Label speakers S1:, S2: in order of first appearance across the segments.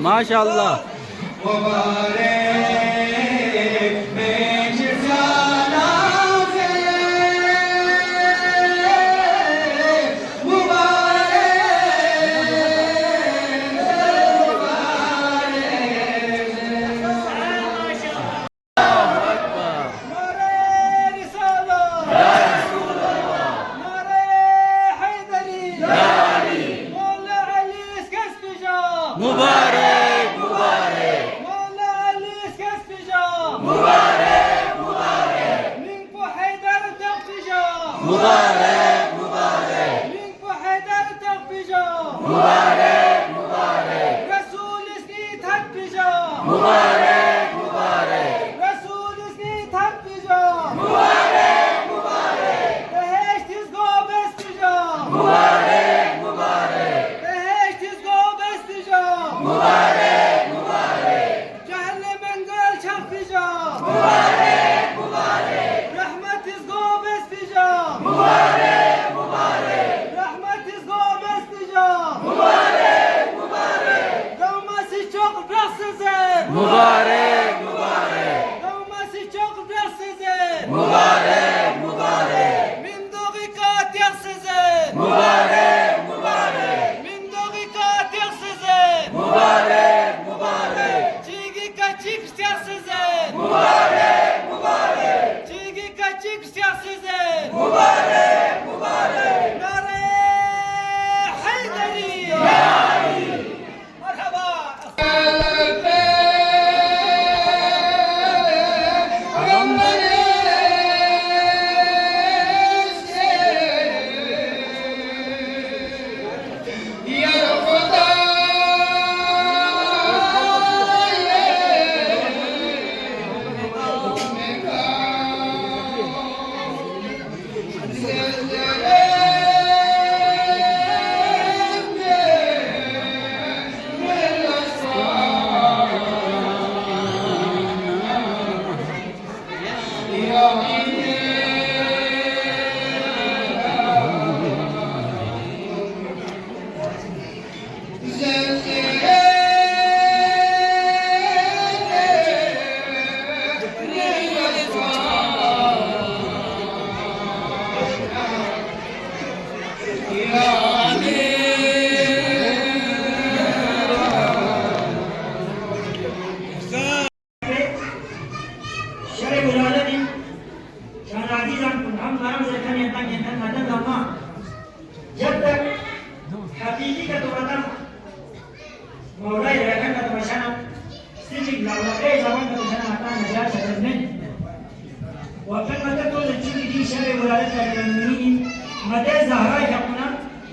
S1: Maşallah. Maşallah. Mübarek, mübarek.
S2: Molla Ali Kesbija.
S1: Mübarek, mübarek.
S2: Min bu Haydar Takbija.
S1: Mübarek, mübarek.
S2: Min bu Haydar Takbija.
S1: Mübarek, mübarek.
S2: Resul isni Takbija.
S1: Mübarek, mübarek.
S2: Resul isni Takbija.
S1: Mübarek, mübarek.
S2: Behesht izgo bestija.
S1: Mübarek, mübarek.
S2: Behesht izgo bestija.
S1: Mübarek, mübarek.
S2: Cehennemen gel çakbija.
S1: Mübarek, mübarek.
S2: Rahmet izgo bestija.
S1: Mübarek, mübarek.
S2: Rahmet izgo bestija.
S1: Mübarek, mübarek.
S2: Davması çok rahatsızım.
S1: Mübarek, mübarek.
S2: Davması çok rahatsızım.
S1: Mübarek, mübarek.
S2: Min dakikat yaksızım.
S1: Mübarek, mübarek.
S2: Min dakikat yaksızım.
S1: Mübarek, mübarek.
S2: Çiğgi kaçık yaksızım.
S1: Mübarek, mübarek.
S2: Çiğgi kaçık yaksızım.
S1: Mübarek, mübarek.
S2: Nare Haydari. Merhaba.
S3: تشوفي العلاقات زمان كانوا سنة عطانا نجاح شغلنا وكان متى تقول تشوفي دي شبه ولادتها المؤمنين متى زهراء يحقنا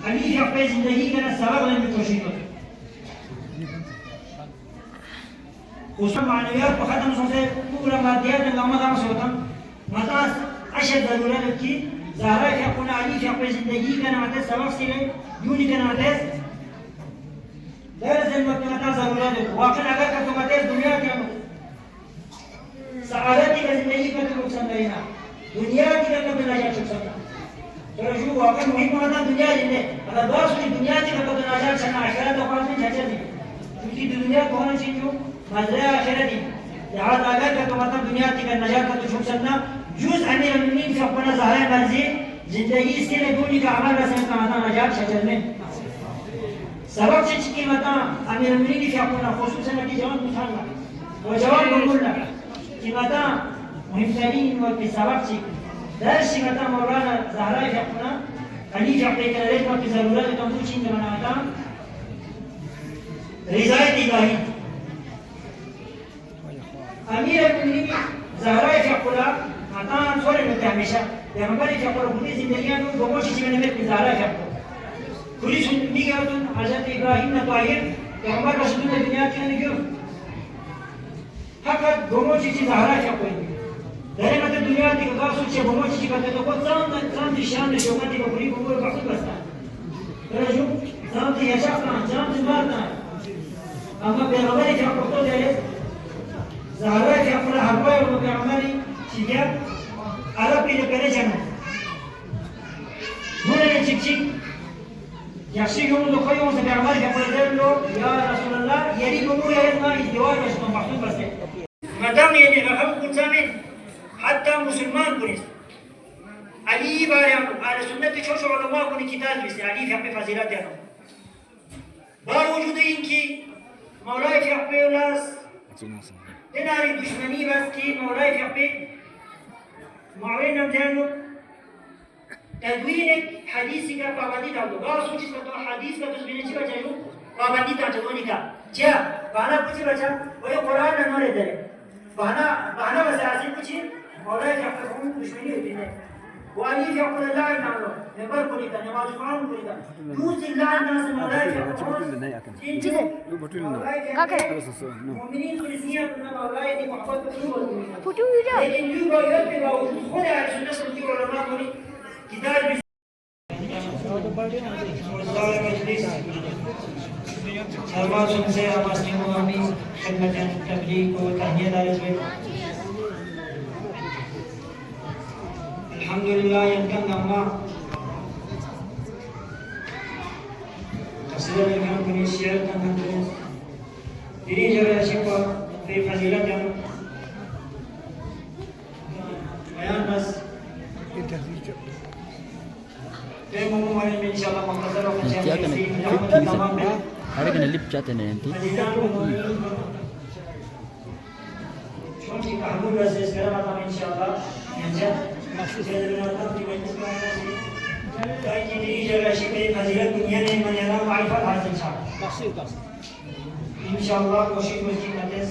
S3: علي يحقى زندگی كان السبب لم يتوشيطه خصوصا معنويات وخدم صوتي كورا ماديات لما دام صوتهم متى أشد ضرورة كي زهراء يحقنا علي يحقى زندگی كان متى سبب سيله يوني كان متى درس المكتبات ضرورات واقع اگر كتبات الدنيا كم سعادتي كزندگی كتب نقصان دارينا دنيا كي كتب نجات نقصان ترجو واقع مهم هذا دنيا جنة هذا باس في الدنيا كي كتب نجات سنة آخرت أقوال من جاهز دي كي الدنيا كهنا شيء مزرعة آخرت دي لهذا اگر كتبات الدنيا كي كتب نجات كتب نقصان جزء أمير المؤمنين في أقوال زهراء مرزي زندگی سيل دوني كعمل رسم كمان نجات شجرة سبب سے قیمتا امیر المؤمنین کی اپنا خصوصا کی جوان مصالحہ وجواب بقولنا قیمتا مهم ترین وقت سبب سے درس قیمتا مولانا زهراء کی اپنا علی جعفر کے رضا وقت ضرورت تو پوچھیں بناتا رضایت الہی امیر المؤمنین زهراء کی اپنا عطا سورہ میں ہمیشہ پیغمبر کی اپنا پوری زندگی میں دو چیزیں میں زهراء کی اپنا كل شيء نيجاتون حضرت إبراهيم نطاير پیغمبر رسول الدنيا كنا نجيو فقط دومو چیزی ظاهرا کیا کوئی دره مت دنیا تی کا سوچ دومو چیزی کا تو کو سام دی شان جو کا تی کو پوری کو بخت بستا رجو سام تی یشا کا جام تی مارنا اما پیغمبر کیا کو دره ظاهرا کیا پر ہر کوئی پیغمبر چیزیا عرب پہ کرے جانا نور چیک يحشي يوم دخول يوم سبع عمر يقول له يا رسول الله يريد أمور يريد ازدواج بس محسوب بس ما دام يعني الرحم كل زمان حتى مسلمان كنيس علي بارم على سنة شوش علماء كوني كتاب بس علي في حق فضيلات يعني بار وجود إنكي مولاي في حق ولاس تناري دشمني بس كي مولاي في حق معاوية نمتانو تدوين حديث کا پابندی ڈالو اور سوچ اس کا حدیث کا تسبیح چھ بچا جو پابندی تا چلونی کا کیا بانا کچھ بچا وہ قرآن نہ نورے دے بانا بس عاصم کچھ مولا کا حکم دشمنی ہوتی ہے وعلي يقول لا ينالو نبر كليتا نماز قرآن كليتا دوس الله الناس مولا مؤمنين كريسيان مولا يدي محبت كلهم لكن يوبا يوبا خذ على سنة الدين والعلماء كلي كتاب سلمان سنسي أماسني مغامي خدمة التبليغ وتهنئة للبيت الحمد لله يمكن الله تفسير الكلام من الشعر كان تدرس ديني جرى شكوى في فضيلة بيان بس تيمم مالي إن شاء الله مختصر وخشان
S4: ada kena lip chat ni nanti.
S3: شلون كحبول بس إسكالة ما إن شاء الله ينجح جلنا تبدي من إسكالة تاكي دي جرى شكل فضيلة دنيا من يرى معرفة هذا الشعب إن شاء الله کوشش مسجد مدرس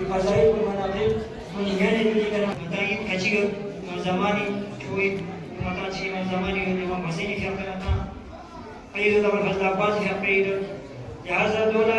S3: الفضائل والمناقب من يعني اللي كان متاعين كشيء من زماني شوي متاع شيء من زماني الإمام حسين في أقرأنا أيضا طبعا فضل عباس في أقرأنا لهذا دولة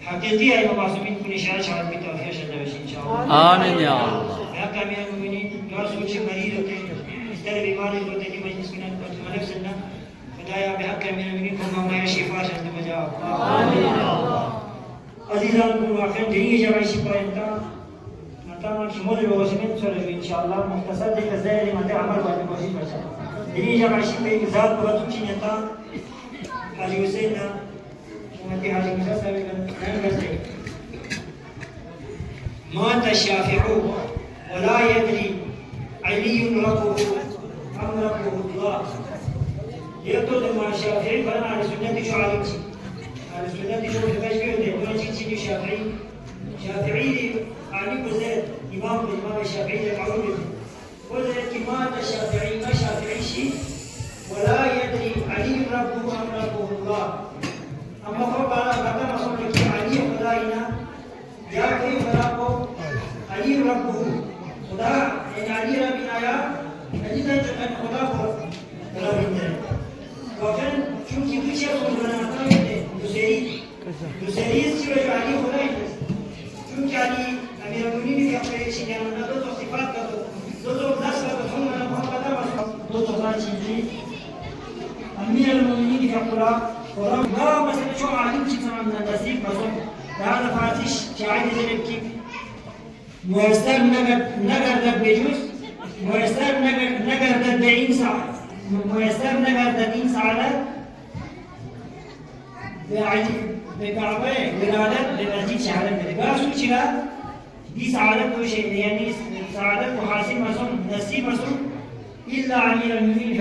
S3: حقيقي أيها المعصومين كل شيء شعار بتوفيق شدوش إن شاء الله.
S4: آمين يا الله.
S3: يا كامل المؤمنين يا سوتش مريض استر بيمار الوقت اللي مجلس من الملك سنة خدايا بحق كامل المؤمنين كل ما يشفى شد مجاب. آمين يا الله. عزيزان كل واحد دنيا جمع شفاء أنت متى ما كمول الواسمين سولف إن شاء الله مختصر ذيك الزائر متى عمل بعد ما شفاء دنيا جمع شفاء ذات بغتوش نتا حاجي وسيلنا الشافع ولا يدري علي ربه أم ربه الله. يقول الإمام الشافعي فأنا على سنة شو علمتي؟ على سنة شو في بشبه ده جيتي الشافعي شافعي علي بزيد إمام الإمام الشافعي المعروف وزيد كمان الشافعي ما شافعي شيء ولا يدري علي ربه أم ربه الله. أما فربنا كما صلى علي خدائنا يا كيف ربه علي ربه خدا يعني علي ربنا يا أجد أن خدا ربنا وكان شو كيف شيء خدنا دوسری چیزی که علی خدای است چون که علی امیرالمومنین في أخبار شيء من دو صفات دو ناس هم محمد دو صفات شيء امیرالمومنین في أخبار قرآن ما مثلا شو عالم شيء من النصيب مثلا هذا فاتش شاعر زين كيف مؤثر نجر ده بيجوز مؤثر نجر ده بعين ساعة مؤثر نجر ده 3 ساعات يعني بكعبة ولادة لمسجد شهادة ملكا شو شيء دي سعادة تو شيء يعني سعادة وحاصل مسون نصيب مسون إلا أمير المؤمنين